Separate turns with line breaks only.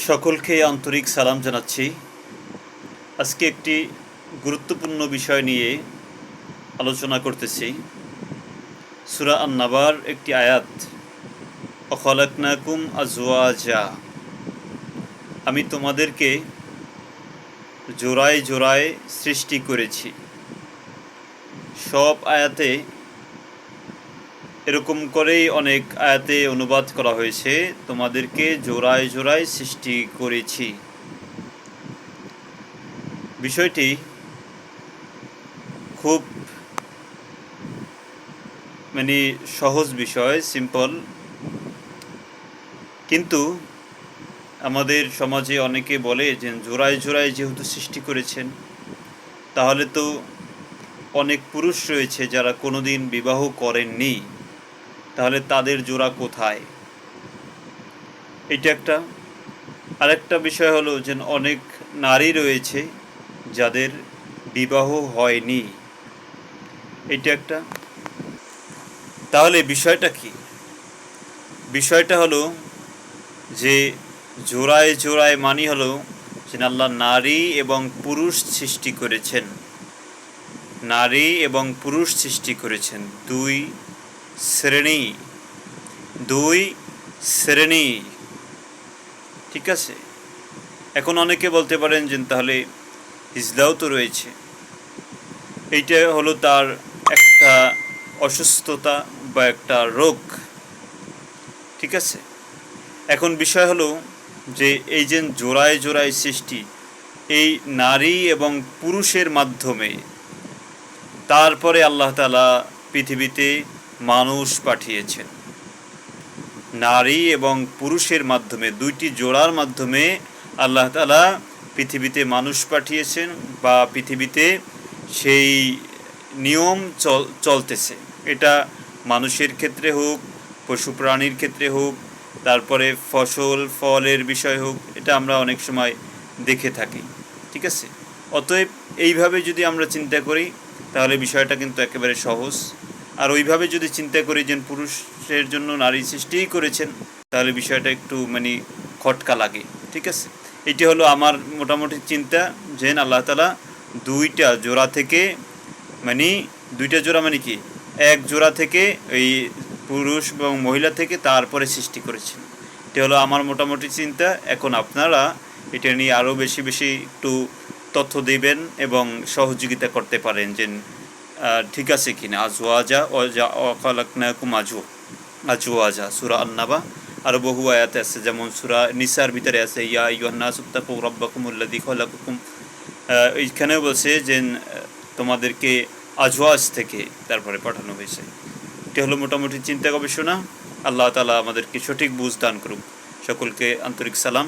সকলকে আন্তরিক সালাম জানাচ্ছি। আজকে একটি গুরুত্বপূর্ণ বিষয় নিয়ে আলোচনা করতেছি। সূরা আন-নাবার একটি আয়াত, অখলাকনাকুম আজওয়াজা, আমি তোমাদেরকে জোড়ায় জোড়ায় সৃষ্টি করেছি। সব আয়াতে এরকম করেই অনেক আয়াতে অনুবাদ করা হয়েছে, তোমাদেরকে জোড়ায় জোড়ায় সৃষ্টি করেছি। বিষয়টি খুব সহজ বিষয়, সিম্পল, কিন্তু আমাদের সমাজে অনেকে বলে যে জোড়ায় জোড়ায় যেহেতু সৃষ্টি করেছেন, তাহলে তো অনেক পুরুষ রয়েছে যারা কোনোদিন বিবাহ করেননি, তাহলে তাদের জোড়া কোথায়? এটা একটা। আরেকটা বিষয় হলো যে অনেক নারী রয়েছে যাদের বিবাহ হয়নি, এটা একটা। তাহলে বিষয়টা কি? বিষয়টা হলো যে জোড়ায় জোড়ায় মানি হলো যে আল্লাহ নারী এবং পুরুষ সৃষ্টি করেছেন, নারী এবং পুরুষ সৃষ্টি করেছেন, দুই শ্রেণী, ঠিক আছে। এখন অনেকে বলতে পারেন যে তাহলে হিজলাও তো রয়েছে, এইটা হলো তার একটা অসুস্থতা বা একটা রোগ, ঠিক আছে। এখন বিষয় হলো যে এই যে জোড়ায় জোড়ায় সৃষ্টি, এই নারী এবং পুরুষের মাধ্যমে তারপরে আল্লাহ তাআলা পৃথিবীতে মানুষ পাঠিয়েছেন। নারী এবং পুরুষের মাধ্যমে, দুইটি জোড়ার মাধ্যমে আল্লাহ তাআলা পৃথিবীতে মানুষ পাঠিয়েছেন, বা পৃথিবীতে সেই নিয়ম চলতেছে। এটা মানুষের ক্ষেত্রে হোক, পশু প্রাণীর ক্ষেত্রে হোক, তারপরে ফসল ফলের বিষয় হোক, এটা আমরা অনেক সময় দেখে থাকি, ঠিক আছে। অতএব এইভাবে যদি আমরা চিন্তা করি তাহলে বিষয়টা কিন্তু একেবারে সহজ। আর ওইভাবে যদি চিন্তা করি যে পুরুষের জন্য নারী সৃষ্টিই করেছেন, তাহলে বিষয়টা একটু খটকা লাগে, ঠিক আছে। এটি হলো আমার মোটামুটি চিন্তা, যে আল্লাহ তাআলা দুইটা জোড়া থেকে দুইটা জোড়া কি এক জোড়া থেকে এই পুরুষ এবং মহিলা থেকে তারপরে সৃষ্টি করেছেন। এটা হলো আমার মোটামুটি চিন্তা। এখন আপনারা এটা নিয়ে আরও বেশি বেশি একটু তথ্য দেবেন এবং সহযোগিতা করতে পারেন যে ঠিক আছে কিনা। আজওয়াজা ওয়াখালাকনাকুম আজওয়াজা, সূরা আন-নাবা। আরও বহু আয়াতে আছে, যেমন সূরা নিসার ভিতরে আছে ইয়া আইয়ুহান্নাসু তাকু রাব্বাকুমুল্লাযী খালাকাকুম, এইখানেও বলছে যে তোমাদেরকে আজওয়াজ থেকে তারপরে পাঠানো হয়েছে। এটা হলো মোটামুটি চিন্তা গবেষণা। আল্লাহ তাআলা আমাদেরকে সঠিক বুঝ দান করুক। সকলকে আন্তরিক সালাম।